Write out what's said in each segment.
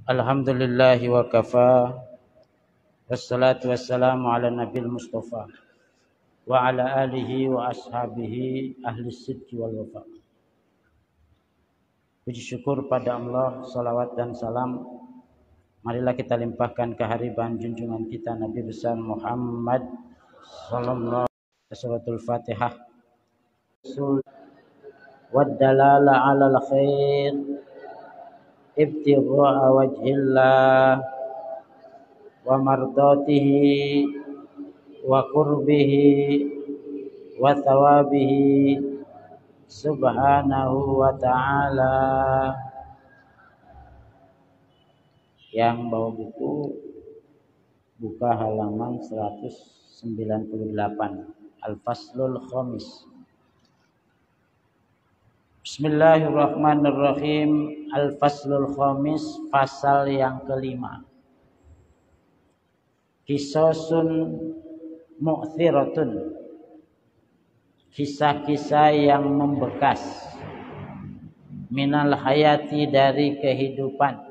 Alhamdulillahi wa kafa. Wassalatu wassalamu ala nabil mustafa wa ala alihi wa ashabihi ahli sidqi wal wafa. Puji syukur pada Allah, salawat dan salam marilah kita limpahkan kehadiran junjungan kita Nabi besar Muhammad sallallahu alaihi wasallam. Suratul Fatihah. Wad dalala ala al-khair ibtigha'a wajhillah wa mardatihi wa qurbihi wa thawabihi subhanahu wa ta'ala. Yang bawa buku buka halaman 198, Al-Faslul Khamis. Bismillahirrahmanirrahim. Al-Faslul Khamis, pasal yang kelima. Qisasun mu'thiratun, kisah-kisah yang membekas, minal hayati, dari kehidupan,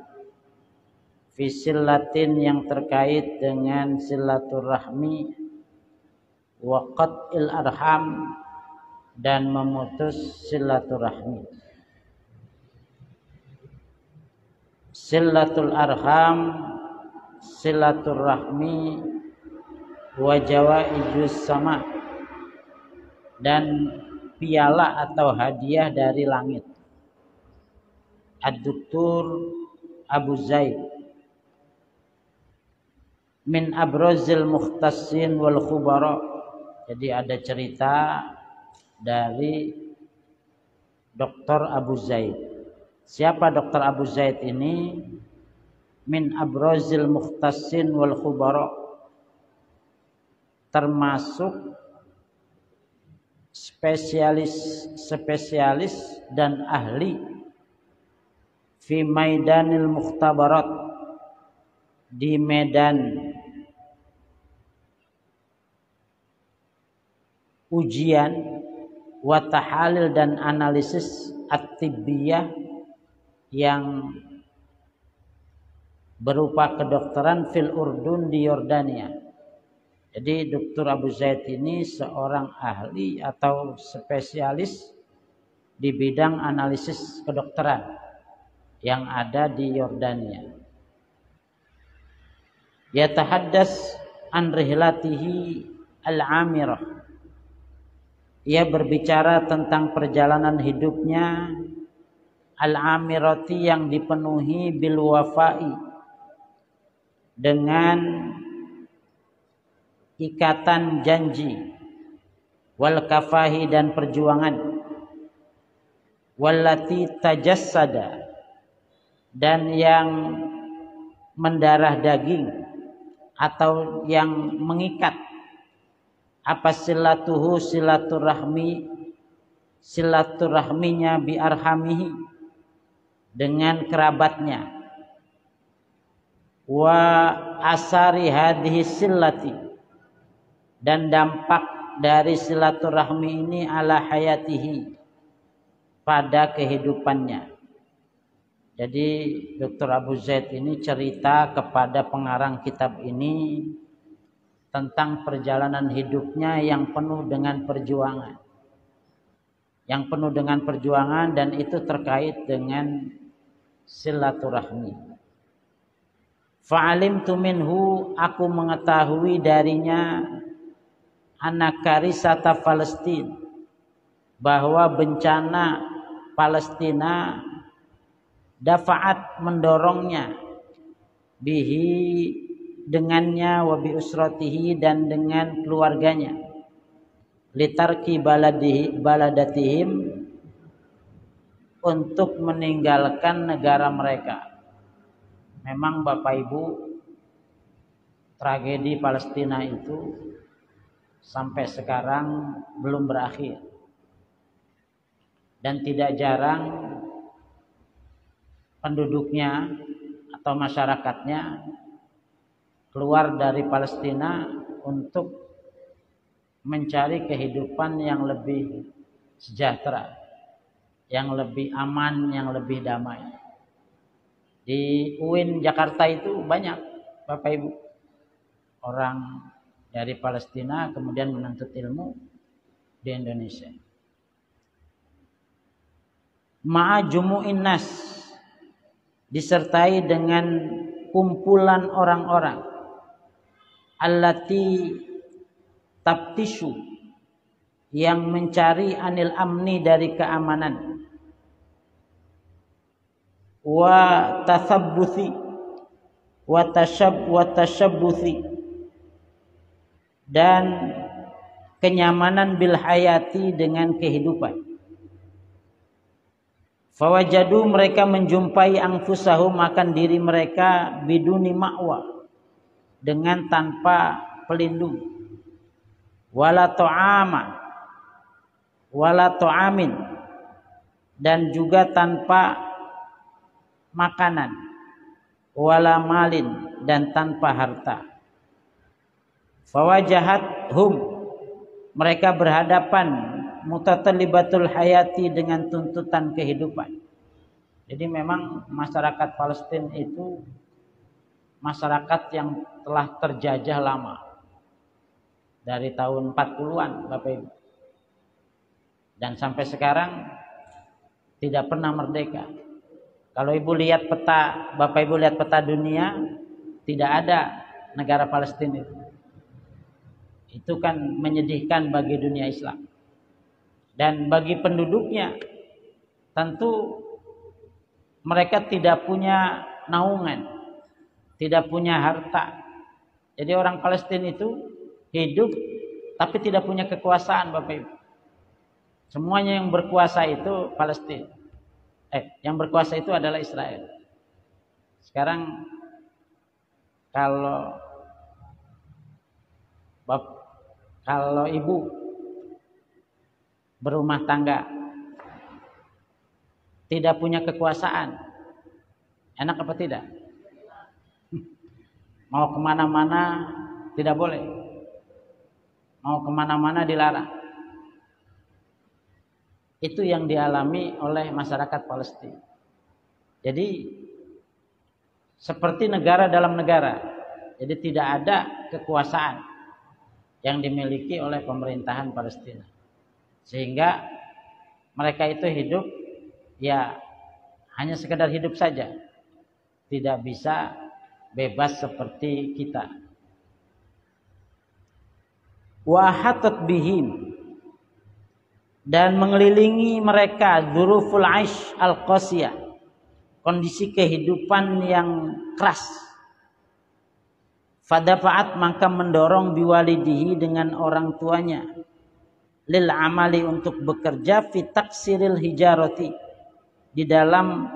fisillatin, yang terkait dengan silaturahmi, wa qat'il arham, dan memutus silaturahmi. Silatul arham, silaturahmi, wa jawaizus sama, dan piala atau hadiah dari langit. Ad-Doktor Abu Zaid. Min abrazil mukhtassin wal khubara. Jadi ada cerita dari Dr. Abu Zaid. Siapa Dr. Abu Zaid ini? Min abrazil mukhtassin wal khubara, termasuk spesialis dan ahli fi maidanil mukhtabarat, di medan ujian, wa tahalil, dan analisis at-tibbiyah, yang berupa kedokteran, fil Urdun, di Yordania. Jadi Dr. Abu Zaid ini seorang ahli atau spesialis di bidang analisis kedokteran yang ada di Yordania. Yatahaddas an rihlatihi al-amirah. Ia berbicara tentang perjalanan hidupnya al-amirati, yang dipenuhi bil wafa'i, dengan ikatan janji, wal kafahi, dan perjuangan, wallati tajassada, dan yang mendarah daging atau yang mengikat, apa silatuhu, silaturahminya, bi arhamihi, dengan kerabatnya, wa asari hadhihi sillati, dan dampak dari silaturahmi ini ala hayatihi, pada kehidupannya. Jadi Dr. Abu Zaid ini cerita kepada pengarang kitab ini tentang perjalanan hidupnya yang penuh dengan perjuangan. Yang penuh dengan perjuangan, dan itu terkait dengan silaturahmi. Fa'alimtu minhu, aku mengetahui darinya, anakarisata Palestina, bahwa bencana Palestina, dafa'at, mendorongnya, bihi, dengannya, wa bi usratihi, dan dengan keluarganya, litarki baladatihim, untuk meninggalkan negara mereka. Memang Bapak Ibu, tragedi Palestina itu sampai sekarang belum berakhir, dan tidak jarang penduduknya atau masyarakatnya keluar dari Palestina untuk mencari kehidupan yang lebih sejahtera, yang lebih aman, yang lebih damai. Di UIN Jakarta itu banyak Bapak Ibu orang dari Palestina kemudian menuntut ilmu di Indonesia. Ma'a jumu'in nas, disertai dengan kumpulan orang-orang allati tabtishu, yang mencari anil amni, dari keamanan, wa tasabbuthi wa tashabbuthi, dan kenyamanan bil hayati, dengan kehidupan. Fawajadu, mereka menjumpai anfusahum, akan diri mereka, biduni ma'wa, dengan tanpa pelindung, wala ta'amin, dan juga tanpa makanan, wala malin, dan tanpa harta. Fawajahat hum, mereka berhadapan, mutatalibatul hayati, dengan tuntutan kehidupan. Jadi memang masyarakat Palestina itu masyarakat yang telah terjajah lama, dari tahun 40-an Bapak Ibu, dan sampai sekarang tidak pernah merdeka. Kalau Ibu lihat peta, Bapak Ibu lihat peta dunia, tidak ada negara Palestina itu. Itu kan menyedihkan bagi dunia Islam. Dan bagi penduduknya, tentu mereka tidak punya naungan, tidak punya harta. Jadi orang Palestina itu hidup tapi tidak punya kekuasaan Bapak Ibu. Semuanya yang berkuasa itu Palestina. Yang berkuasa itu adalah Israel. Sekarang kalau ibu berumah tangga tidak punya kekuasaan, enak apa tidak? Mau kemana-mana tidak boleh, mau kemana-mana dilarang. Itu yang dialami oleh masyarakat Palestina. Jadi seperti negara dalam negara, jadi tidak ada kekuasaan yang dimiliki oleh pemerintahan Palestina, sehingga mereka itu hidup ya hanya sekedar hidup saja, tidak bisa bebas seperti kita. Wa hatat bihim, dan mengelilingi mereka dzuruful aish al-qasiyah, kondisi kehidupan yang keras. Fadafa'at, maka mendorong biwalidihi, dengan orang tuanya, lil amali, untuk bekerja, fi taksiril hijarati, di dalam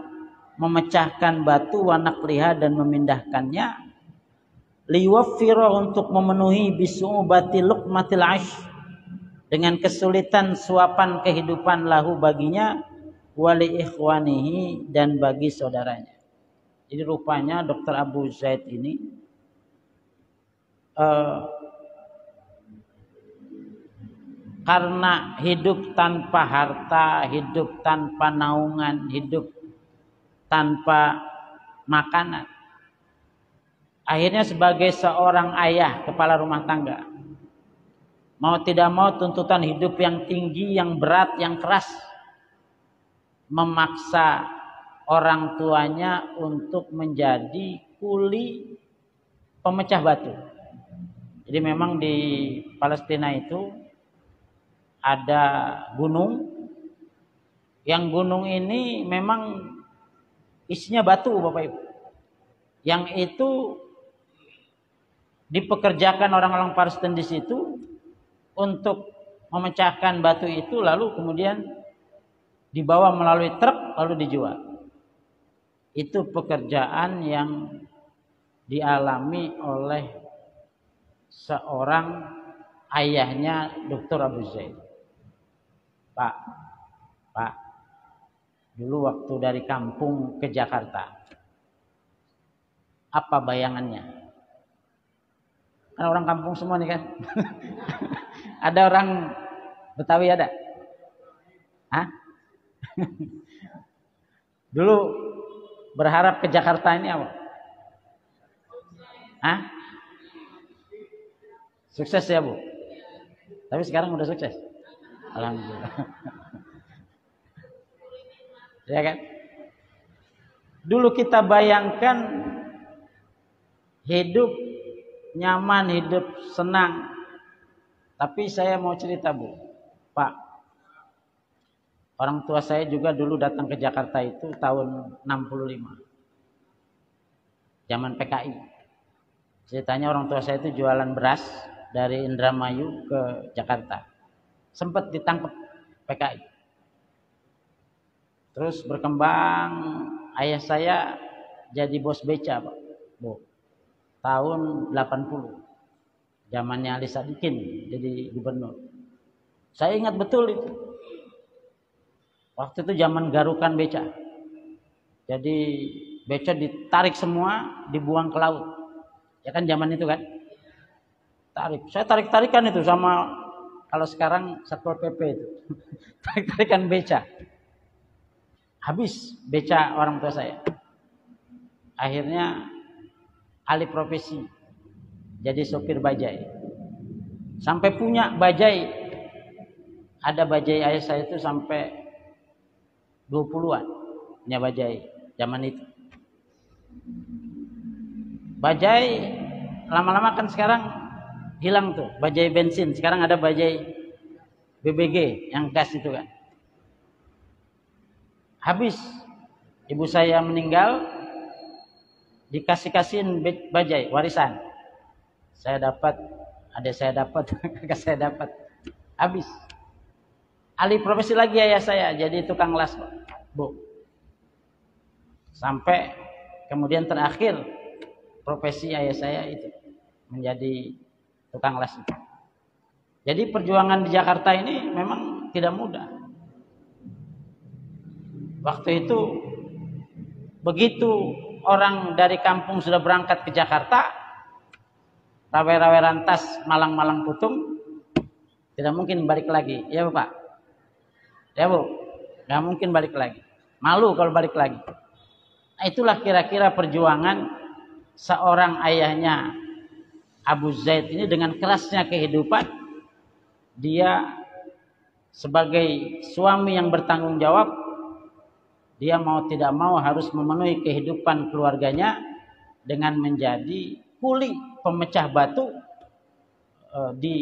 memecahkan batu, wa naqliha, dan memindahkannya, liwaffira, untuk memenuhi, bisu'ubati luqmatil aish, dengan kesulitan suapan kehidupan, lahu, baginya, wali ikhwanihi, dan bagi saudaranya. Jadi rupanya Dr. Abu Zaid ini karena hidup tanpa harta, hidup tanpa naungan, hidup tanpa makanan, akhirnya sebagai seorang ayah kepala rumah tangga, mau tidak mau tuntutan hidup yang tinggi, yang berat, yang keras, memaksa orang tuanya untuk menjadi kuli pemecah batu. Jadi memang di Palestina itu ada gunung, yang gunung ini memang isinya batu Bapak Ibu, yang itu dipekerjakan orang-orang Palestina di situ untuk memecahkan batu itu, lalu kemudian dibawa melalui truk lalu dijual. Itu pekerjaan yang dialami oleh seorang ayahnya Dr. Abu Zaid. Pak, dulu waktu dari kampung ke Jakarta, apa bayangannya? Kan orang kampung semua nih kan. Ada orang Betawi ada? Hah? Dulu berharap ke Jakarta ini apa? Hah? Sukses ya Bu? Tapi sekarang udah sukses. Alhamdulillah. Ya kan? Dulu kita bayangkan hidup nyaman, hidup senang. Tapi saya mau cerita Bu, Pak. Orang tua saya juga dulu datang ke Jakarta itu tahun 65. Zaman PKI. Ceritanya orang tua saya itu jualan beras dari Indramayu ke Jakarta. Sempat ditangkap PKI. Terus berkembang, ayah saya jadi bos beca, Pak. Bu. Tahun 80. Zamannya Ali Sadikin jadi gubernur. Saya ingat betul itu. Waktu itu zaman garukan beca. Jadi beca ditarik semua, dibuang ke laut. Ya kan zaman itu kan? Tarik. Saya tarik-tarikan itu sama kalau sekarang Satpol PP itu. Tarik-tarikan beca. Habis beca orang tua saya. Akhirnya alih profesi jadi sopir bajai. Sampai punya bajai. Ada bajai ayah saya itu sampai 20-an punya bajai zaman itu. Bajai lama-lama kan sekarang hilang tuh, bajai bensin. Sekarang ada bajai BBG yang gas itu kan. Habis ibu saya meninggal, dikasih-kasihin bajai warisan. Saya dapat, adik saya dapat, kakak saya dapat. Habis. Alih profesi lagi ayah saya jadi tukang las, Bu. Sampai kemudian terakhir profesi ayah saya itu menjadi tukang las. Jadi perjuangan di Jakarta ini memang tidak mudah. Waktu itu begitu orang dari kampung sudah berangkat ke Jakarta, rawe-rawe rantas, malang-malang putung, tidak mungkin balik lagi, ya Pak. Ya Bu, nggak mungkin balik lagi. Malu kalau balik lagi. Nah, itulah kira-kira perjuangan seorang ayahnya Abu Zaid ini dengan kerasnya kehidupan. Dia sebagai suami yang bertanggung jawab, dia mau tidak mau harus memenuhi kehidupan keluarganya dengan menjadi kuli pemecah batu di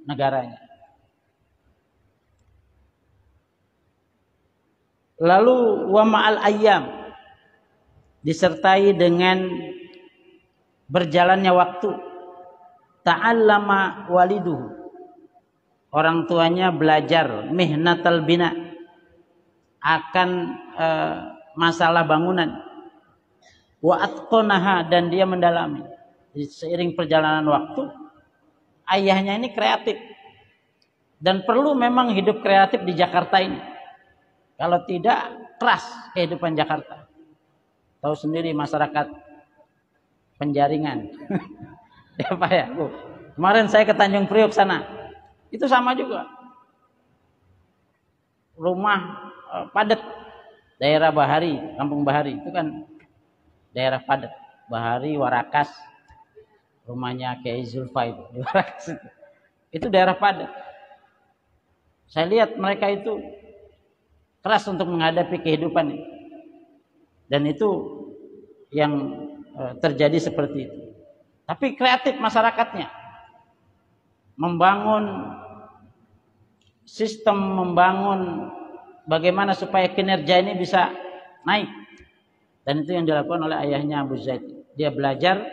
negaranya. Lalu wa ma'al ayyam, disertai dengan berjalannya waktu, ta'allama waliduhu, orang tuanya belajar mihnatal bina, akan masalah bangunan, wa atqanaha, dan dia mendalami. Seiring perjalanan waktu, ayahnya ini kreatif dan perlu memang hidup kreatif di Jakarta ini. Kalau tidak, keras kehidupan Jakarta. Tahu sendiri masyarakat Penjaringan. Ya Pak ya, Bu. Kemarin saya ke Tanjung Priok sana. Itu sama juga. Rumah padat. Daerah Bahari, Kampung Bahari. Itu kan daerah padat. Bahari, Warakas. Rumahnya Kiai Zulfa itu. Di Warakas itu. Itu daerah padat. Saya lihat mereka itu keras untuk menghadapi kehidupan ini. Dan itu yang terjadi seperti itu. Tapi kreatif masyarakatnya. Membangun sistem, membangun bagaimana supaya kinerja ini bisa naik. Dan itu yang dilakukan oleh ayahnya Abu Zaid. Dia belajar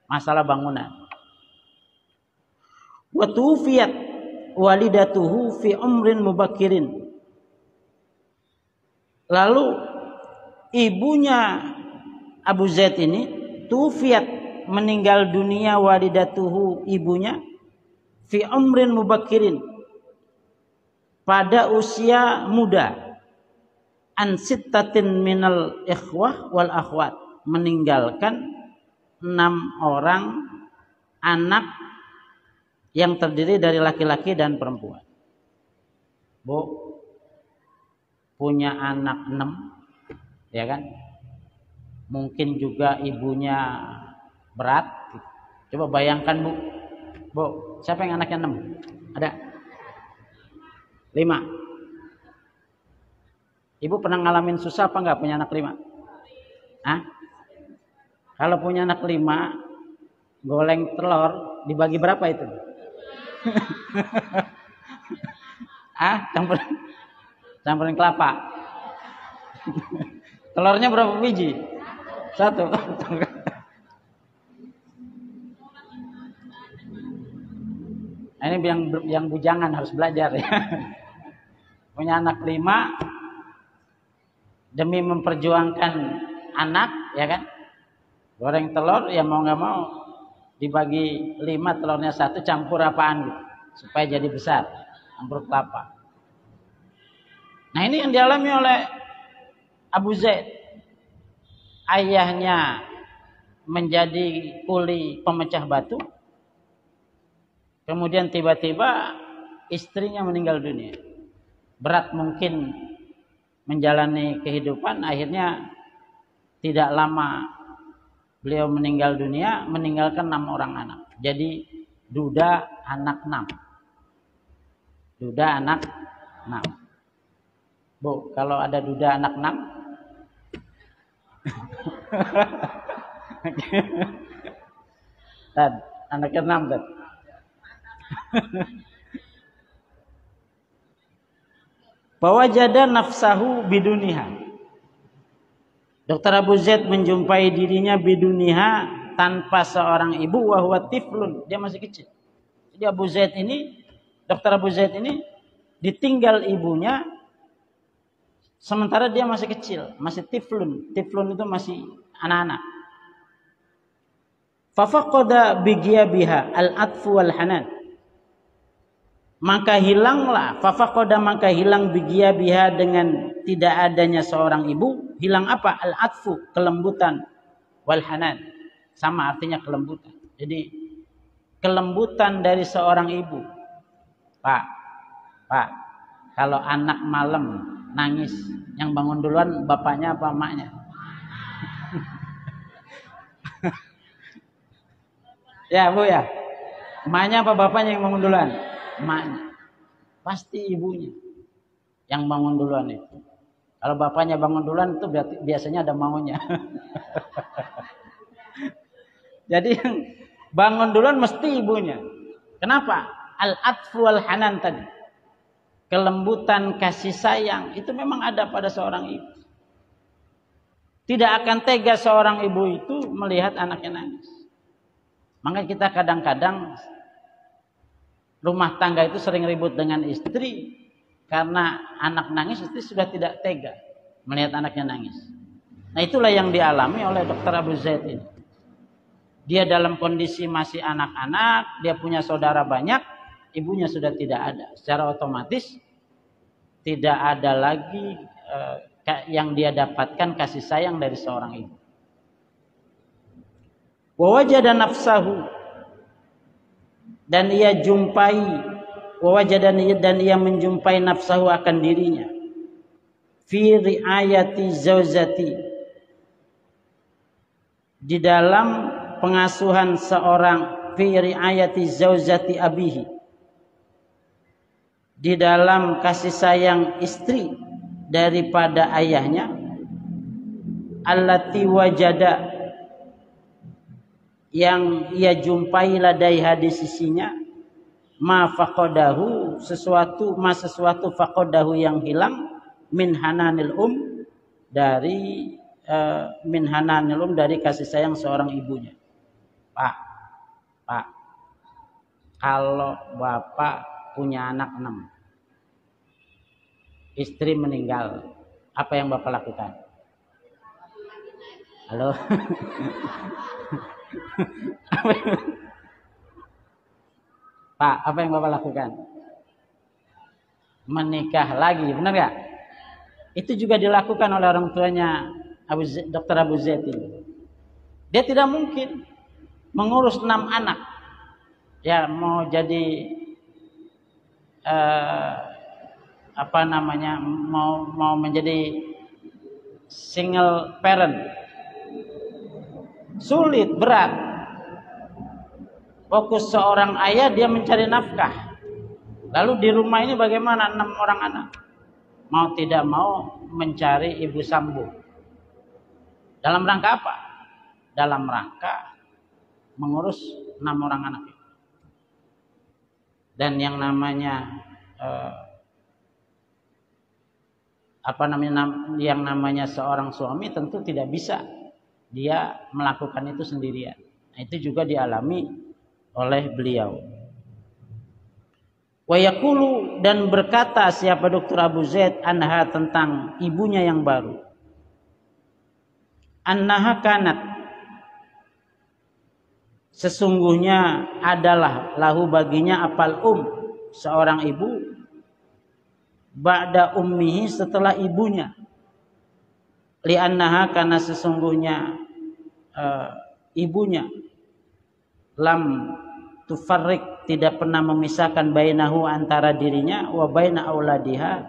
masalah bangunan. Wa tuwfiyat walidatuhu fi umrin mubakirin. Lalu ibunya Abu Zaid ini tufiat, meninggal dunia, walidatuhu, ibunya, fi umrin mubakirin, pada usia muda, an sittatin minal ikhwah wal akhwat, meninggalkan 6 orang anak yang terdiri dari laki-laki dan perempuan. Bu, punya anak 6, ya kan? mungkin juga ibunya berat. Coba bayangkan Bu, Bu, siapa yang anaknya 6? Ada? 5. Ibu pernah ngalamin susah apa enggak punya anak 5? Hah? Kalau punya anak 5, goleng telur dibagi berapa itu? Campurin kelapa. Telurnya berapa biji? 1. Ini yang bujangan harus belajar ya. Punya anak 5 demi memperjuangkan anak, ya kan? Goreng telur ya mau nggak mau dibagi 5, telurnya 1, campur apaan gitu supaya jadi besar, campur kelapa. Nah ini yang dialami oleh Abu Zaid. Ayahnya menjadi kuli pemecah batu, kemudian tiba-tiba istrinya meninggal dunia. Berat mungkin menjalani kehidupan, akhirnya tidak lama beliau meninggal dunia, meninggalkan 6 orang anak. Jadi duda anak 6. Duda anak 6. Bu, kalau ada duda anak 6 Tad, anaknya 6 Tad. Fawajada nafsahu biduniha. Dr. Abu Zaid menjumpai dirinya biduniha, tanpa seorang ibu, wa huwa tiflun, dia masih kecil. Jadi Abu Zaid ini, Dr. Abu Zaid ini ditinggal ibunya sementara dia masih kecil, masih tiflun. Tiflun itu masih anak-anak. Fafaqada bigiyabiha al-atfu wal hanan. Maka hilanglah, fafaqada, maka hilang bigiyabiha, dengan tidak adanya seorang ibu. Hilang apa? Al-atfu, kelembutan, wal hanan, sama artinya kelembutan. Jadi kelembutan dari seorang ibu. Pak, kalau anak malam nangis, yang bangun duluan bapaknya apa emaknya? Ya Bu ya, emaknya apa bapaknya yang bangun duluan? Emaknya. Pasti ibunya yang bangun duluan itu. Kalau bapaknya bangun duluan itu biasanya ada maunya. Jadi yang bangun duluan mesti ibunya. Kenapa? Al-atfu wal hanan tadi. Kelembutan, kasih sayang itu memang ada pada seorang ibu. Tidak akan tega seorang ibu itu melihat anaknya nangis. Maka kita kadang-kadang rumah tangga itu sering ribut dengan istri karena anak nangis, istri sudah tidak tega melihat anaknya nangis. Nah itulah yang dialami oleh Dr. Abu Zaid ini. Dia dalam kondisi masih anak-anak, dia punya saudara banyak, ibunya sudah tidak ada. Secara otomatis tidak ada lagi yang dia dapatkan kasih sayang dari seorang ibu. Wa wajada nafsahu, dan ia jumpai, wa wajada, dan ia menjumpai nafsahu akan dirinya, fi riayati zaujati, di dalam pengasuhan seorang, fi riayati zaujati abihi, di dalam kasih sayang istri daripada ayahnya, allati wajada, yang ia jumpai ladaiha di sisinya, ma faqadahu, sesuatu faqadahu yang hilang, min hananil dari min hananil dari kasih sayang seorang ibunya. Pak, kalau bapak punya anak 6, istri meninggal, apa yang bapak lakukan? Halo. Pak, apa yang bapak lakukan? Menikah lagi, benar gak? Itu juga dilakukan oleh orang tuanya Dr. Abu Zaid ini. Dia tidak mungkin mengurus 6 anak. Ya mau jadi mau menjadi single parent, Sulit, berat. Fokus seorang ayah dia mencari nafkah. Lalu di rumah ini bagaimana 6 orang anak? Mau tidak mau mencari ibu sambung. Dalam rangka apa? Dalam rangka mengurus 6 orang anak. Dan yang namanya yang namanya seorang suami tentu tidak bisa dia melakukan itu sendirian. Nah, itu juga dialami oleh beliau. Wa yaqulu, dan berkata siapa Dr. Abu Zaid anha tentang ibunya yang baru. Annaha kanat, sesungguhnya adalah lahu baginya apal seorang ibu, ba'da ummihi setelah ibunya. Li'annaha, karena sesungguhnya ibunya lam tufarrik, tidak pernah memisahkan bainahu, antara dirinya, wa baina auladiha,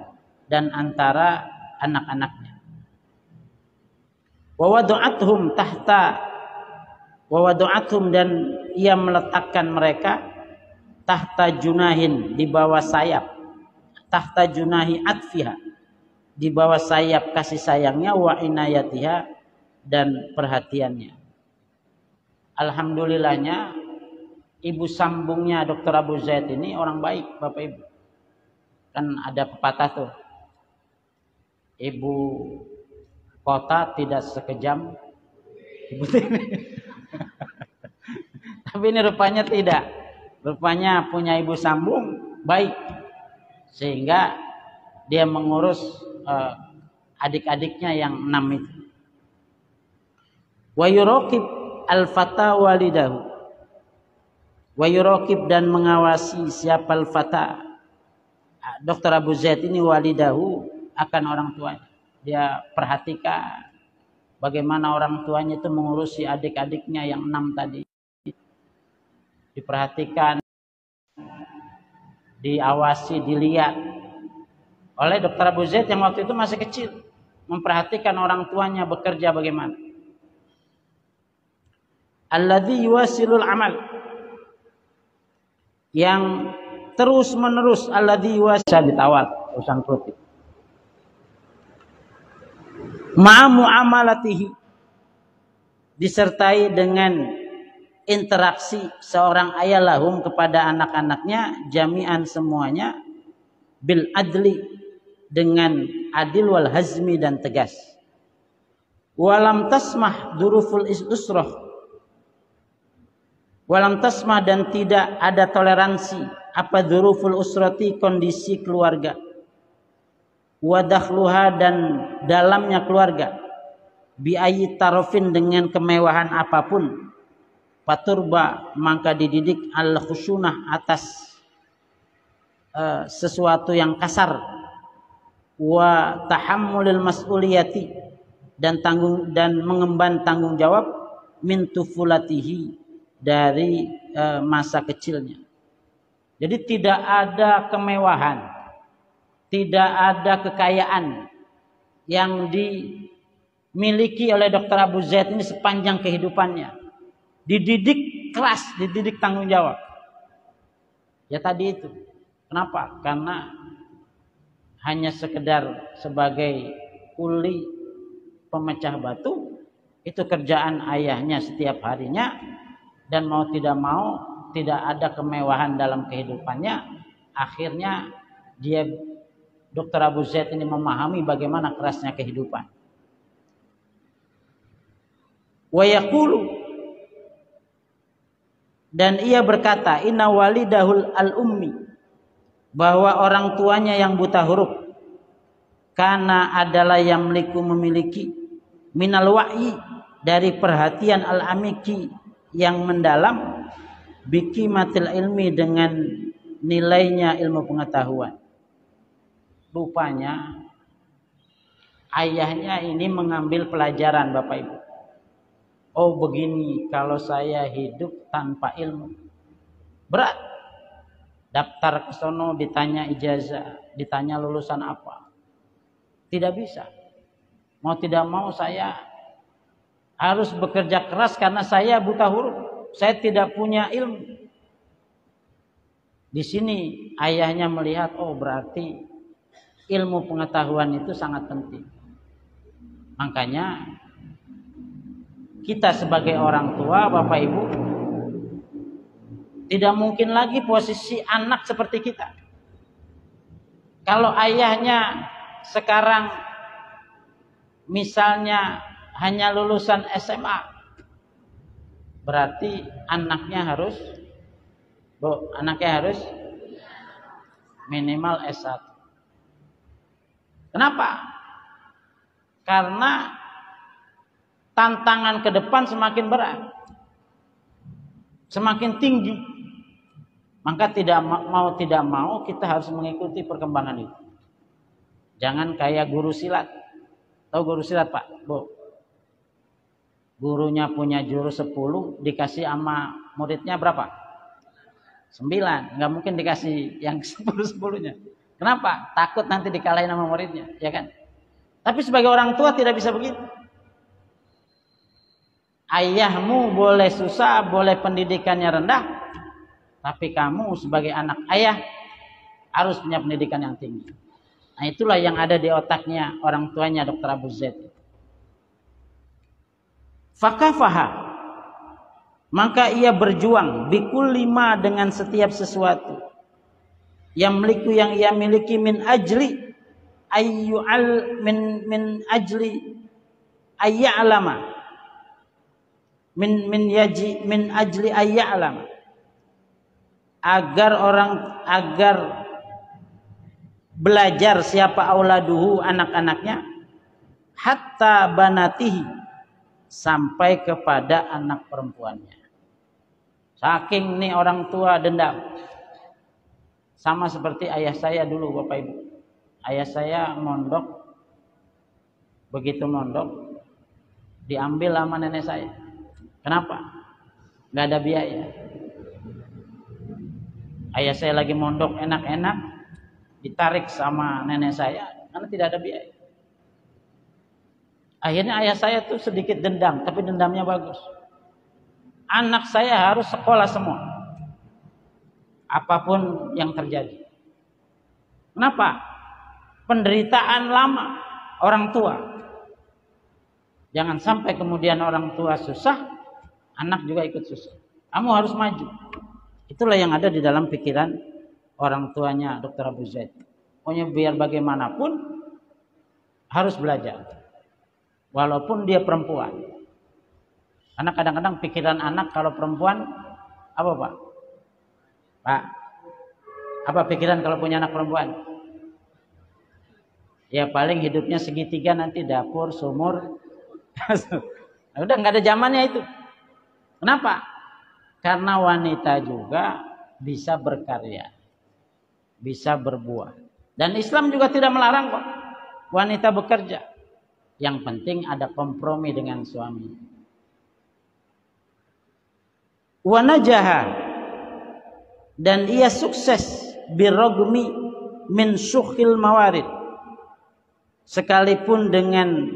dan antara anak-anaknya. Wa wadu'athum, dan ia meletakkan mereka tahta junahin, di bawah sayap, tahta junahi atfiha, di bawah sayap kasih sayangnya, wa inayatiha, dan perhatiannya. Alhamdulillahnya ibu sambungnya Dr. Abu Zaid ini orang baik, Bapak Ibu. Kan ada pepatah tuh, ibu kota tidak sekejam ibu tini. Tapi ini rupanya tidak. Rupanya punya ibu sambung baik, sehingga dia mengurus adik-adiknya yang 6 itu. Wa yuraqib al-fata walidahu, wa yuraqib, dan mengawasi siapa al-fata, Dr. Abu Zaid ini, walidahu, akan orang tuanya. Dia perhatikan bagaimana orang tuanya itu mengurusi adik-adiknya yang 6 tadi. Diperhatikan, diawasi, dilihat oleh Dr. Abu Zaid yang waktu itu masih kecil, memperhatikan orang tuanya bekerja bagaimana. Alladzi yuwasilul amal, yang terus menerus, alladzi yuwasil, ditawal urusan perut. Ma'a muamalatihi, disertai dengan interaksi seorang ayah lahum kepada anak-anaknya, jami'an semuanya, bil adli, dengan adil, wal hazmi, dan tegas. Walam tasmah duruful usrah, walam tasmah, dan tidak ada toleransi apa duruful usrati, kondisi keluarga, wadakhluha, dan dalamnya keluarga, bi ayyi tarafin, dengan kemewahan apapun, paturba, maka dididik, al khusyunah, atas sesuatu yang kasar, wa tahammulil mas'uliyati, dan mengemban tanggung jawab, min tufulatihi, dari masa kecilnya. Jadi tidak ada kemewahan, tidak ada kekayaan yang dimiliki oleh Dr. Abu Zaid ini sepanjang kehidupannya. Dididik keras, dididik tanggung jawab. Ya tadi itu. Kenapa? Karena hanya sekedar sebagai kuli pemecah batu, itu kerjaan ayahnya setiap harinya, dan mau tidak mau tidak ada kemewahan dalam kehidupannya. Akhirnya dia, Dr. Abu Zaid ini, memahami bagaimana kerasnya kehidupan. Wa yaqulu, dan ia berkata, inna walidahul al-ummi, bahwa orang tuanya yang buta huruf, karena adalah yang memiliki minal wa'yi, dari perhatian al-amiki, yang mendalam, biqimatil ilmi, dengan nilainya ilmu pengetahuan. Rupanya ayahnya ini mengambil pelajaran, Bapak Ibu. Oh begini kalau saya hidup tanpa ilmu, berat. Daftar ke sono ditanya ijazah, ditanya lulusan apa, tidak bisa. Mau tidak mau saya harus bekerja keras karena saya buta huruf, saya tidak punya ilmu. Di sini ayahnya melihat, oh berarti ilmu pengetahuan itu sangat penting. Makanya kita sebagai orang tua, Bapak Ibu, tidak mungkin lagi posisi anak seperti kita. Kalau ayahnya sekarang misalnya hanya lulusan SMA, berarti anaknya harus minimal S1. Kenapa? Karena tantangan ke depan semakin berat, semakin tinggi. Maka tidak mau kita harus mengikuti perkembangan itu. Jangan kayak guru silat. Tahu guru silat, Pak? Bu. Gurunya punya jurus 10, dikasih sama muridnya berapa? 9. Nggak mungkin dikasih yang 10-10-nya. Kenapa? Takut nanti dikalahin sama muridnya, ya kan? Tapi sebagai orang tua tidak bisa begitu. Ayahmu boleh susah, boleh pendidikannya rendah, tapi kamu sebagai anak ayah harus punya pendidikan yang tinggi. Nah, itulah yang ada di otaknya orang tuanya Dr. Abu Zaid. Fakafaha, maka ia berjuang bikul lima dengan setiap sesuatu yang ia miliki min ajli ayyu'al min ajli ayya'lama min ajli ayya'lama, agar belajar siapa auladuhu, anak-anaknya, hatta banatihi, sampai kepada anak perempuannya. Saking nih orang tua dendam. Sama seperti ayah saya dulu, Bapak Ibu. Ayah saya mondok, begitu mondok diambil sama nenek saya. Kenapa? Gak ada biaya. Ayah saya lagi mondok enak-enak, ditarik sama nenek saya karena tidak ada biaya. Akhirnya ayah saya tuh sedikit dendam, tapi dendamnya bagus. Anak saya harus sekolah semua, apapun yang terjadi. Kenapa? Penderitaan lama orang tua. Jangan sampai kemudian orang tua susah, anak juga ikut susah. Kamu harus maju. Itulah yang ada di dalam pikiran orang tuanya Dr. Abu Zaid. Pokoknya biar bagaimanapun harus belajar. Walaupun dia perempuan. Karena kadang-kadang pikiran anak kalau perempuan apa, Pak? Pak, apa pikiran kalau punya anak perempuan? Ya paling hidupnya segitiga, nanti dapur, sumur. Udah nggak ada zamannya itu. Kenapa? Karena wanita juga bisa berkarya, bisa berbuah. Dan Islam juga tidak melarang kok wanita bekerja. Yang penting ada kompromi dengan suami. Wa najaha, dan ia sukses birrogmi min syukhil mawarid, sekalipun dengan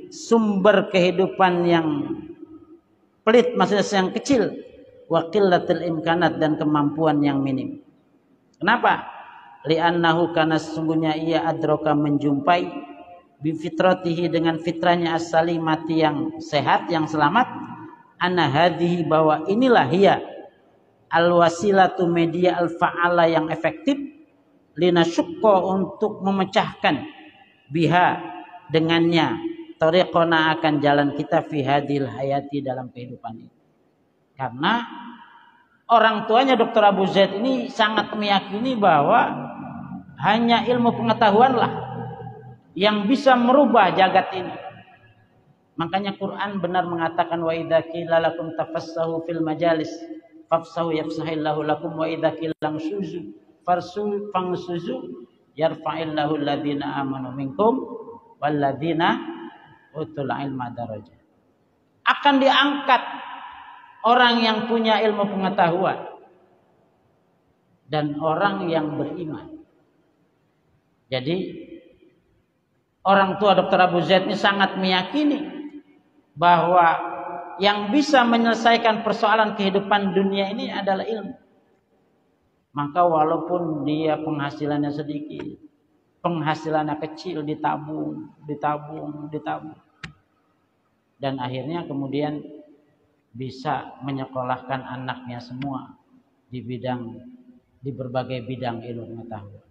sumber kehidupan yang pelit, maksudnya yang kecil, wa qillatil imkanat, dan kemampuan yang minim. Kenapa? Li'annahu, karena sesungguhnya ia adraka, menjumpai, bifitratihi, dengan fitrahnya as-salimati, yang sehat, yang selamat, anna hadhihi, bahwa inilah hiya al-wasilatu, media al-fa'ala, yang efektif, linasyukka, untuk memecahkan, biha, dengannya, tariqona, akan jalan kita, fi hadil hayati, dalam kehidupan ini. Karena orang tuanya Dr. Abu Zaid ini sangat meyakini bahwa hanya ilmu pengetahuanlah yang bisa merubah jagat ini. Makanya Quran benar mengatakan, wa idza qila lakum tafassahu fil majalis fafsahu yafsahillahu lakum, wa idza qila suzu farsu fangsuzu yarfa'illahu alladziina amanu minkum walladziina utul ilma darajat. Akan diangkat orang yang punya ilmu pengetahuan dan orang yang beriman. Jadi orang tua Dr. Abu Zaid ini sangat meyakini bahwa yang bisa menyelesaikan persoalan kehidupan dunia ini adalah ilmu. Maka walaupun dia penghasilannya sedikit, penghasilannya kecil, ditabung. Dan akhirnya kemudian bisa menyekolahkan anaknya semua di berbagai bidang ilmu pengetahuan.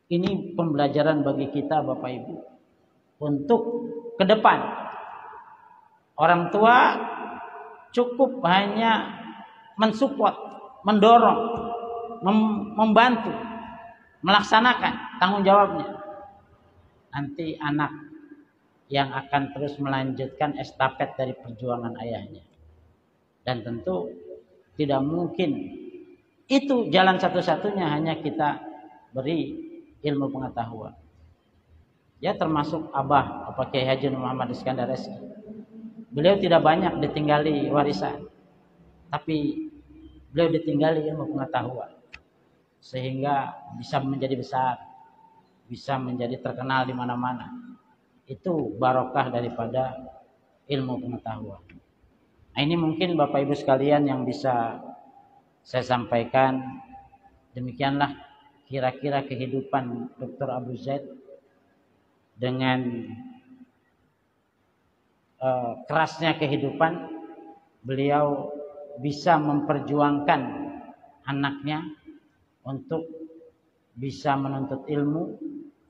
Ini pembelajaran bagi kita Bapak Ibu untuk ke depan. Orang tua cukup hanya mensupport, mendorong, membantu, melaksanakan tanggung jawabnya. Nanti anak yang akan terus melanjutkan estafet dari perjuangan ayahnya. Dan tentu tidak mungkin itu jalan satu-satunya, hanya kita beri ilmu pengetahuan. Ya, termasuk Abah Kiai Haji Muhammad Iskandar Reski. Beliau tidak banyak ditinggali warisan, tapi beliau ditinggali ilmu pengetahuan, sehingga bisa menjadi besar, bisa menjadi terkenal di mana-mana. Itu barokah daripada ilmu pengetahuan. Nah, ini mungkin Bapak Ibu sekalian yang bisa saya sampaikan. Demikianlah kira-kira kehidupan Dr. Abu Zaid dengan kerasnya kehidupan. Beliau bisa memperjuangkan anaknya untuk bisa menuntut ilmu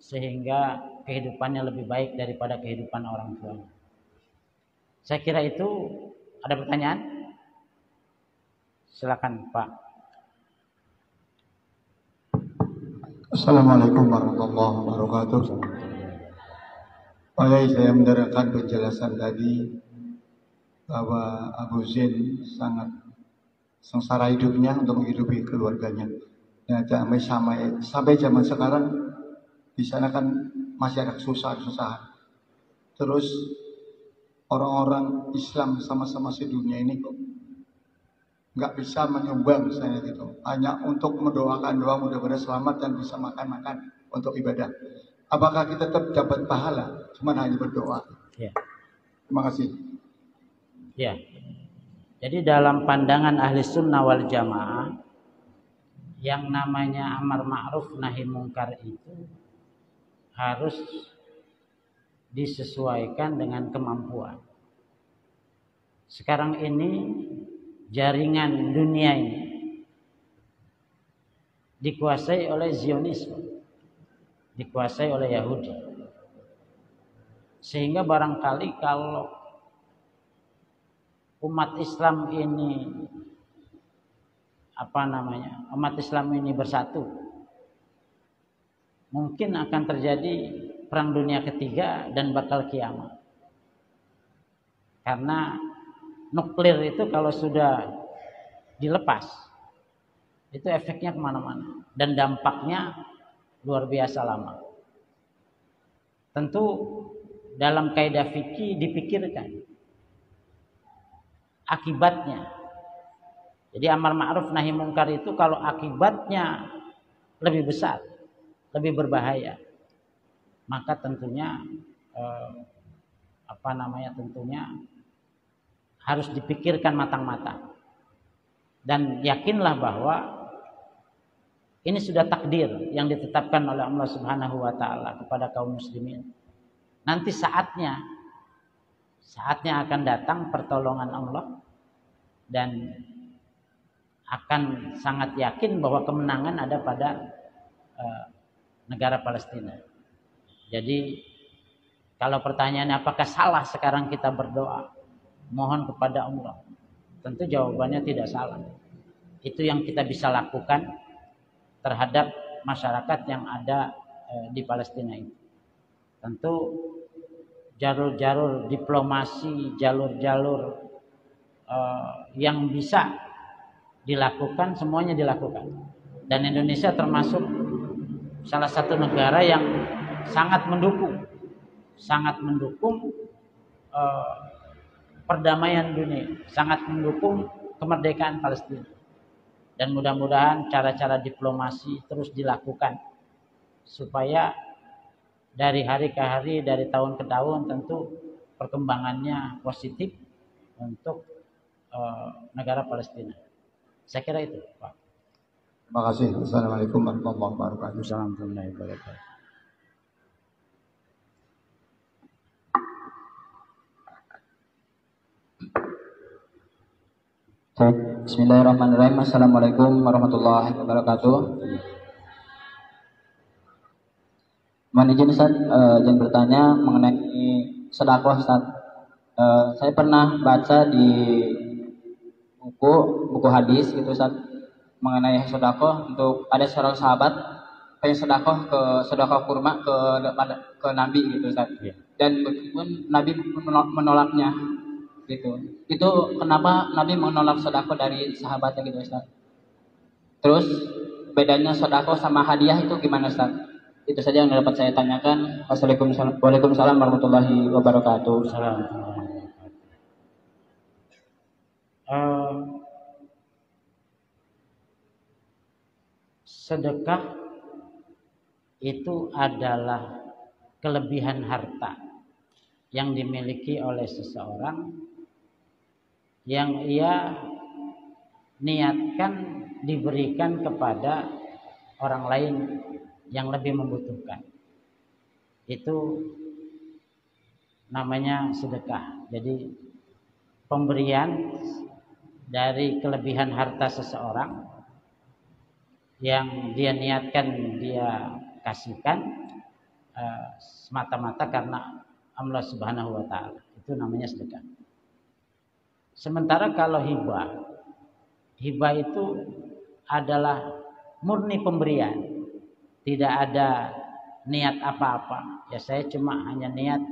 sehingga kehidupannya lebih baik daripada kehidupan orang tuanya. Saya kira itu. Ada pertanyaan? Silakan Pak. Assalamualaikum warahmatullahi wabarakatuh. Saya mendengarkan penjelasan tadi bahwa Abu Zaid sangat sengsara hidupnya untuk menghidupi keluarganya. Dan sampai zaman sekarang di sana kan masih ada kesusahan. Terus orang-orang Islam sama-sama sedunia ini kok nggak bisa menyumbang misalnya gitu, hanya untuk mendoakan doa mudah-mudahan selamat dan bisa makan untuk ibadah. Apakah kita tetap dapat pahala cuma hanya berdoa? Ya. Terima kasih. Ya. Jadi dalam pandangan ahli sunnah wal jamaah, yang namanya amar ma'ruf nahi mungkar itu harus disesuaikan dengan kemampuan. Sekarang ini jaringan dunia ini dikuasai oleh Zionisme, dikuasai oleh Yahudi. Sehingga barangkali kalau umat Islam ini umat Islam ini bersatu, mungkin akan terjadi perang dunia ketiga dan bakal kiamat. Karena nuklir itu kalau sudah dilepas, itu efeknya kemana-mana dan dampaknya luar biasa lama. Tentu dalam kaidah fikih dipikirkan akibatnya. Jadi amar ma'ruf nahi mungkar itu kalau akibatnya lebih besar, lebih berbahaya, maka tentunya tentunya harus dipikirkan matang-matang. Dan yakinlah bahwa ini sudah takdir yang ditetapkan oleh Allah Subhanahu wa taala kepada kaum muslimin. Nanti saatnya akan datang pertolongan Allah, dan akan sangat yakin bahwa kemenangan ada pada negara Palestina. Jadi kalau pertanyaannya apakah salah sekarang kita berdoa mohon kepada Allah, tentu jawabannya tidak salah. Itu yang kita bisa lakukan terhadap masyarakat yang ada di Palestina ini. Tentu jalur-jalur diplomasi, jalur-jalur yang bisa dilakukan, semuanya dilakukan. Dan Indonesia termasuk salah satu negara yang sangat mendukung perdamaian dunia, sangat mendukung kemerdekaan Palestina. Dan mudah-mudahan cara-cara diplomasi terus dilakukan supaya dari hari ke hari, dari tahun ke tahun tentu perkembangannya positif untuk negara Palestina. Saya kira itu, Pak. Terima kasih. Assalamualaikum warahmatullahi wabarakatuh. Assalamualaikum warahmatullahi wabarakatuh. Bismillahirrahmanirrahim. Assalamualaikum warahmatullahi wabarakatuh. Mohon izin Ustaz, izin bertanya mengenai sedekah Ustaz. Saya pernah baca di buku hadis gitu Ustaz mengenai sedekah, untuk ada seorang sahabat pengen sedekah kurma ke Nabi gitu Ustaz. Dan meskipun Nabi menolaknya gitu. Itu kenapa Nabi menolak sedekah dari sahabatnya gitu Ustaz? Terus bedanya sedekah sama hadiah itu gimana Ustaz? Itu saja yang dapat saya tanyakan. Waalaikumsalam warahmatullahi wabarakatuh. Sedekah itu adalah kelebihan harta yang dimiliki oleh seseorang yang ia niatkan diberikan kepada orang lain yang lebih membutuhkan. Itu namanya sedekah. Jadi pemberian dari kelebihan harta seseorang yang dia niatkan dia kasihkan semata-mata karena Allah Subhanahu wa taala. Itu namanya sedekah. Sementara kalau hibah itu adalah murni pemberian. Tidak ada niat apa-apa. Ya saya cuma hanya niat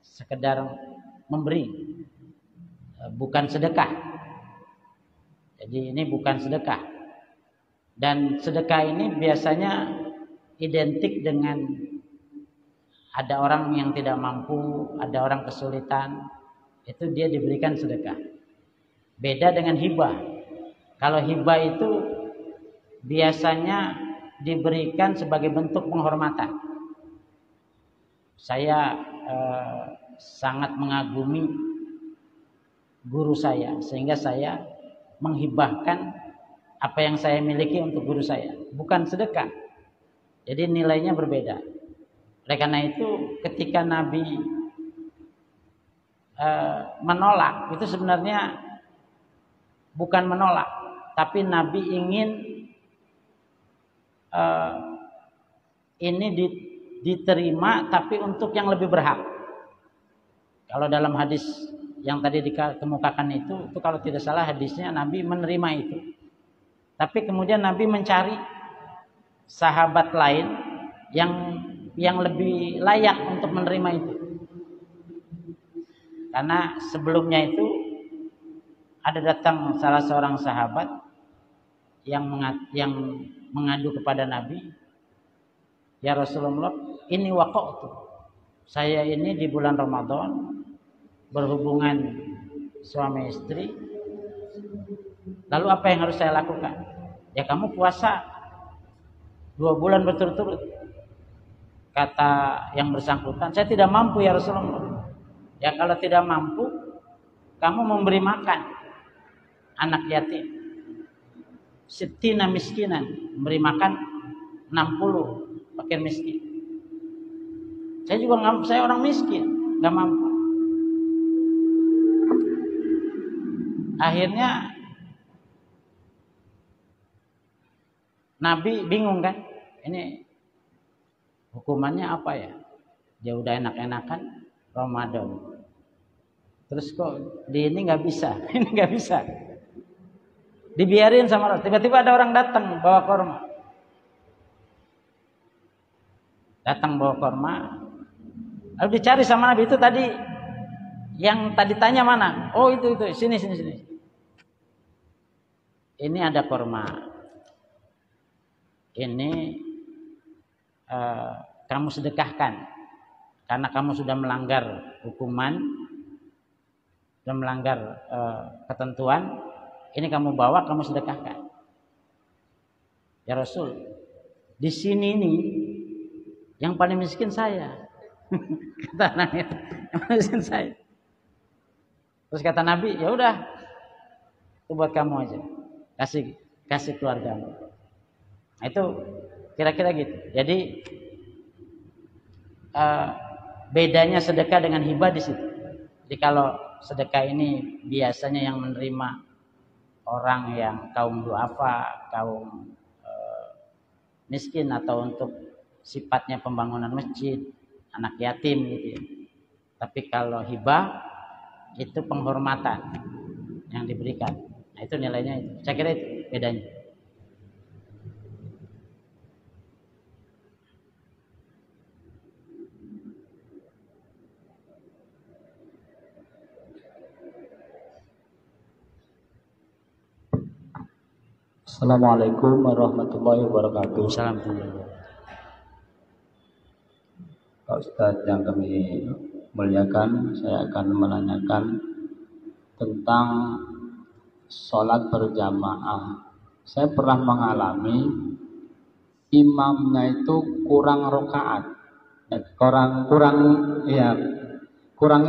sekedar memberi. Bukan sedekah. Jadi ini bukan sedekah. Dan sedekah ini biasanya identik dengan ada orang yang tidak mampu, ada orang kesulitan, itu dia diberikan sedekah. Beda dengan hibah. Kalau hibah itu biasanya diberikan sebagai bentuk penghormatan. Saya sangat mengagumi guru saya, sehingga saya menghibahkan apa yang saya miliki untuk guru saya. Bukan sedekah. Jadi nilainya berbeda. Oleh karena itu ketika Nabi menolak, itu sebenarnya bukan menolak, tapi Nabi ingin ini diterima tapi untuk yang lebih berhak. Kalau dalam hadis yang tadi dikemukakan itu kalau tidak salah hadisnya Nabi menerima itu. Tapi kemudian Nabi mencari sahabat lain yang lebih layak untuk menerima itu. Karena sebelumnya itu ada datang salah seorang sahabat yang mengadu kepada Nabi, ya Rasulullah, ini waqa'tu. Saya ini di bulan Ramadan berhubungan suami istri. Lalu apa yang harus saya lakukan? Ya kamu puasa 2 bulan berturut-turut. Kata yang bersangkutan, saya tidak mampu ya Rasulullah. Ya kalau tidak mampu, kamu memberi makan anak yatim. Sittina miskinan, memberi makan 60 fakir miskin. Saya juga saya orang miskin, nggak mampu. Akhirnya Nabi bingung kan, ini hukumannya apa ya? Dia udah enak-enakan Ramadan, terus kok di ini nggak bisa, ini nggak bisa. Dibiarin sama Allah. Tiba-tiba ada orang datang bawa korma. Datang bawa korma. Lalu dicari sama Nabi, itu tadi yang tadi tanya mana? Oh itu sini. Ini ada korma. Ini kamu sedekahkan karena kamu sudah melanggar hukuman, sudah melanggar ketentuan. Ini kamu bawa, kamu sedekahkan. Ya Rasul, di sini nih yang paling miskin saya. Kata anaknya, yang paling miskin saya. Terus kata Nabi, ya udah, itu buat kamu aja, kasih keluargamu. Nah, itu kira-kira gitu. Jadi bedanya sedekah dengan hibah di situ. Jadi kalau sedekah ini biasanya yang menerima orang yang kaum duafa, kaum miskin, atau untuk sifatnya pembangunan masjid, anak yatim gitu ya. Tapi kalau hibah itu penghormatan yang diberikan. Nah, itu nilainya itu. Saya kira itu bedanya. Assalamualaikum warahmatullahi wabarakatuh. Assalamualaikum. Pak Ustadz yang kami muliakan, saya akan menanyakan tentang sholat berjamaah. Saya pernah mengalami imamnya itu kurang rakaat, kurang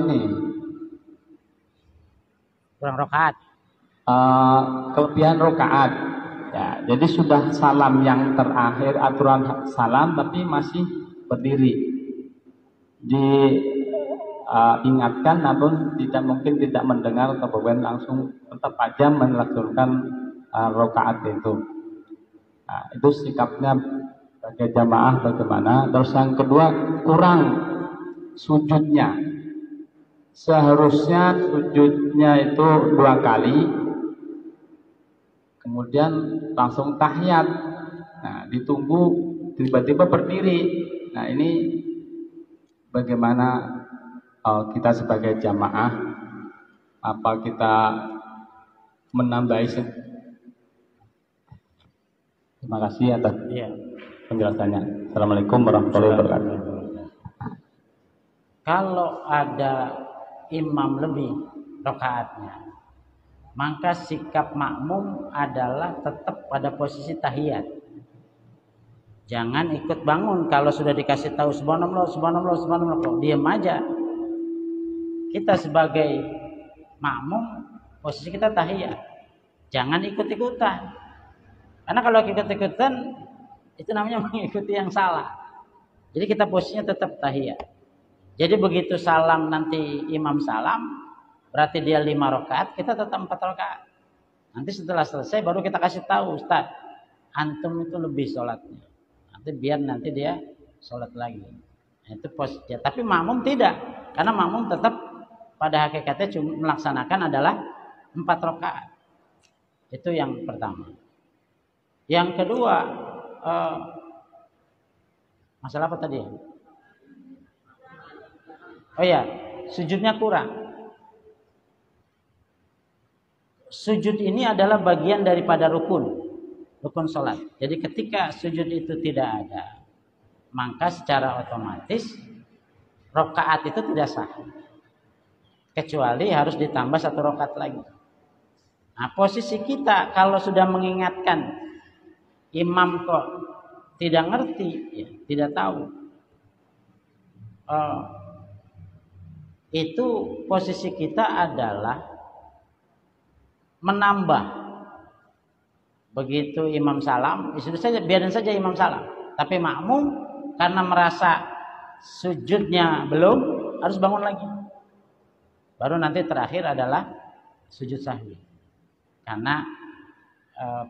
ini, Kurang rakaat. kelebihan rakaat. Ya, jadi sudah salam yang terakhir, aturan salam, tapi masih berdiri. Diingatkan namun tidak mendengar, kemudian langsung tetap aja melaksanakan rakaat itu. Nah, itu sikapnya sebagai jamaah bagaimana? Terus yang kedua, kurang sujudnya. Seharusnya sujudnya itu 2 kali, kemudian langsung tahiyat. Nah, ditunggu tiba-tiba berdiri. Nah, ini bagaimana kita sebagai jamaah? Apa kita menambahi? Terima kasih atas penjelasannya. Assalamualaikum warahmatullahi wabarakatuh. Kalau ada imam lebih rakaatnya, maka sikap makmum adalah tetap pada posisi tahiyat. Jangan ikut bangun kalau sudah dikasih tahu subhanallah, subhanallah, subhanallah, diam aja. Kita sebagai makmum posisi kita tahiyat. Jangan ikut-ikutan. Karena kalau ikut-ikutan itu namanya mengikuti yang salah. Jadi kita posisinya tetap tahiyat. Jadi begitu salam, nanti imam salam, berarti dia 5 rakaat, kita tetap 4 rakaat. Nanti setelah selesai baru kita kasih tahu, Ustaz, antum itu lebih sholatnya. Nanti dia sholat lagi. Nah, itu posisi. Tapi makmum tidak, karena makmum tetap pada hakikatnya cuma melaksanakan adalah 4 rakaat. Itu yang pertama. Yang kedua, masalah apa tadi? Oh ya, sujudnya kurang. Sujud ini adalah bagian daripada rukun sholat. Jadi ketika sujud itu tidak ada, maka secara otomatis rakaat itu tidak sah. Kecuali harus ditambah 1 rakaat lagi. Nah, posisi kita kalau sudah mengingatkan imam kok tidak ngerti, ya, tidak tahu. Itu posisi kita adalah menambah. Begitu imam salam, itu saja, biarin saja imam salam. Tapi makmum karena merasa sujudnya belum, harus bangun lagi. Baru nanti terakhir adalah sujud sahwi. Karena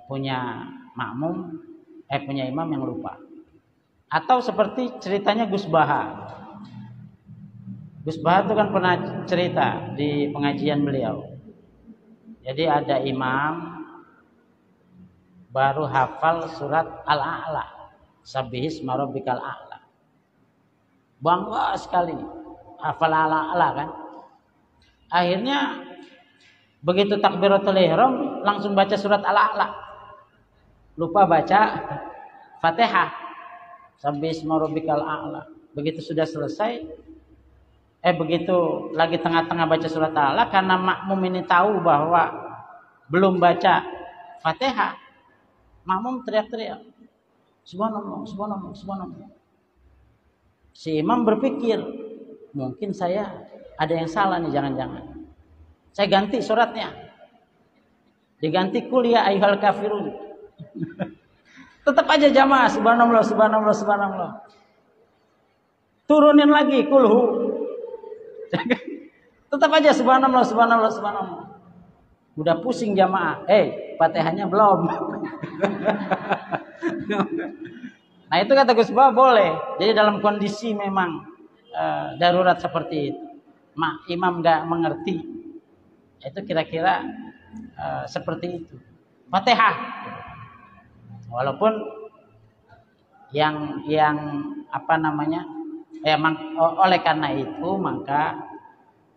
punya imam yang lupa. Atau seperti ceritanya Gus Baha. Gus Baha itu kan pernah cerita di pengajian beliau. Jadi ada imam baru hafal surat Al-A'la, Sabbihisma rabbikal a'la. Bangga sekali hafal Al-A'la kan. Akhirnya begitu takbiratul ihram langsung baca surat Al-A'la. Lupa baca Fatihah. Sabbihisma rabbikal a'la. Begitu sudah selesai, begitu lagi tengah-tengah baca surat Al-A'la, karena makmum ini tahu bahwa belum baca Fatihah, makmum teriak-teriak, subhanallah, subhanallah, subhanallah. Si imam berpikir, mungkin saya ada yang salah nih, jangan-jangan. Saya ganti suratnya. Diganti kuliah ayyuhal kafirun. Tetap aja jamaah, subhanallah, subhanallah, subhanallah. Turunin lagi kulhu. Tetap aja subhanallah, subhanallah, subhanallah. Udah pusing jamaah. Fatihahnya belum. Nah itu kata Gus Bawa boleh. Jadi dalam kondisi memang darurat seperti itu, imam nggak mengerti, itu kira-kira seperti itu. Fatihah. Walaupun yang apa namanya? Oleh karena itu maka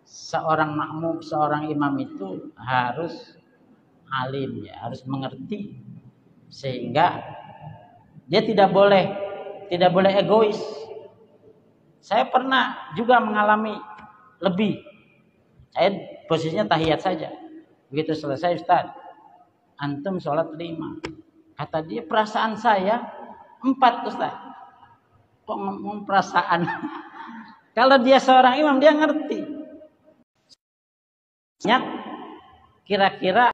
seorang makmum, seorang imam itu harus alim ya, harus mengerti sehingga dia tidak boleh egois. Saya pernah juga mengalami lebih. Saya posisinya tahiyat saja. Begitu selesai, Ustaz, antum sholat 5. Kata dia, perasaan saya 4, Ustaz. Kok ngomong perasaan? Kalau dia seorang imam, dia ngerti. Kira-kira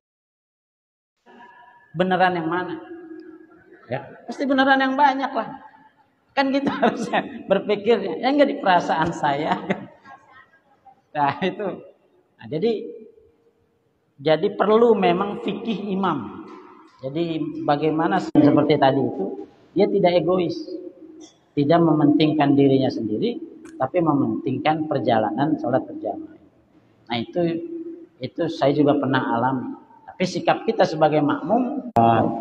beneran yang mana? Ya, pasti beneran yang banyak lah. Kan kita harusnya berpikirnya, ya enggak di perasaan saya. Nah itu. Nah, jadi perlu memang fikih imam. Jadi bagaimana seperti tadi itu, dia tidak egois. Tidak mementingkan dirinya sendiri, tapi mementingkan perjalanan sholat berjamaah. Nah itu saya juga pernah alami. Tapi sikap kita sebagai makmum,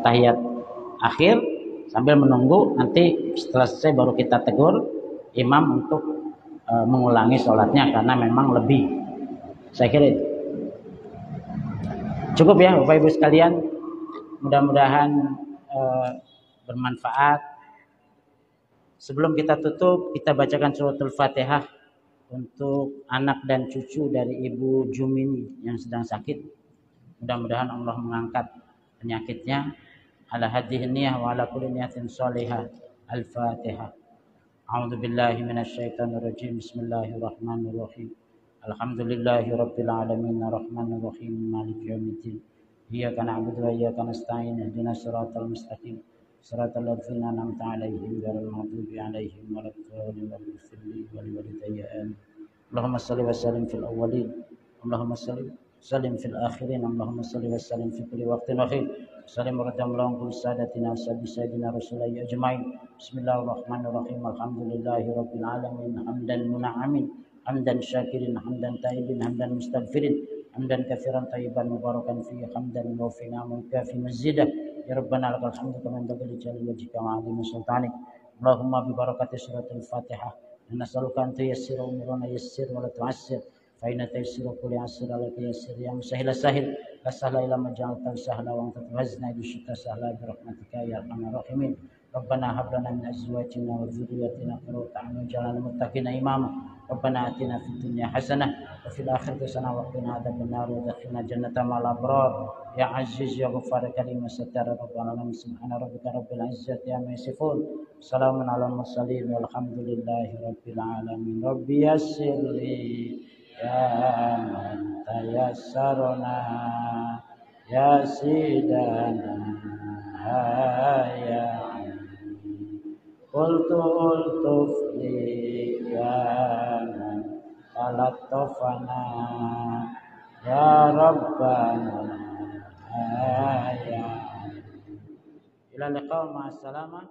tahiyat akhir sambil menunggu, nanti setelah selesai baru kita tegur imam untuk mengulangi sholatnya karena memang lebih. Saya kira itu cukup ya Bapak Ibu sekalian. Mudah-mudahan bermanfaat. Sebelum kita tutup, kita bacakan suratul Fatihah untuk anak dan cucu dari Ibu Jumini yang sedang sakit. Mudah-mudahan Allah mengangkat penyakitnya. Ala hadhihi niyah wa ala kulli niyatin shalihah. Al-Fatihah. A'udzu billahi minasyaitonir rajim. Bismillahirrahmanirrahim. Alhamdulillahi rabbil alamin arrahmanir rahim maliki yaumiddin. Iyyaka na'budu wa iyyaka nasta'in. Ihdinas siratal mustaqim. Siratal ladzina an'amta 'alaihim ghairil maghdubi 'alaihim waladdallin. Allahumma shalli wa sallim fil awwalin. Allahumma sallim fil akhirin. Allahumma shalli wa sallim fi kulli waqtin wa hin. Salim radhiyallahu sadatina sayyidina rasulillah ajmain. Bismillahirrahmanirrahim. Alhamdulillahi rabbil alamin. Hamdan mun'amin, hamdan syakirin, hamdan taibin, hamdan mustaghfirin, hamdan katsiran tayyiban mubarakan fihi, hamdan muwaffiqan mukafi mazidah. Ya Rabbana lakal hamdu kama yanbaghi li jalali wajhika wa 'azimi sultanik. Allahumma bi barakati suratul Fatihah nas'aluka an tuyassira umurana yassir wa la tu'assir. Fa inna tayassira kulli 'asrin 'alaka yassir ya musahhila sahil. La sahla illa ma ja'altahu sahla wa anta tuhzina bi syi'ta sahla bi rahmatika ya arhamar rahimin. Rabbana hab lana min azwajina wa dhurriyyatina qurrata a'yun waj'alna lil muttaqina imama. Rabbana atina fid dunya hasanah wa fil akhirati hasanah wa qina adzabannar wa adkhilna jannata ma'al abrar. Ya Aziz ya Ghaffar Karim Sattar Rabbana alamin. Subhana rabbika rabbil izzati amma yasifun. Salamun alal mursalin walhamdulillahi rabbil alamin. Rabbi yassirli ya man tayassarna ya sidana ya qultu li ya man talattafana ya rabbana ya ila liqa ma salama.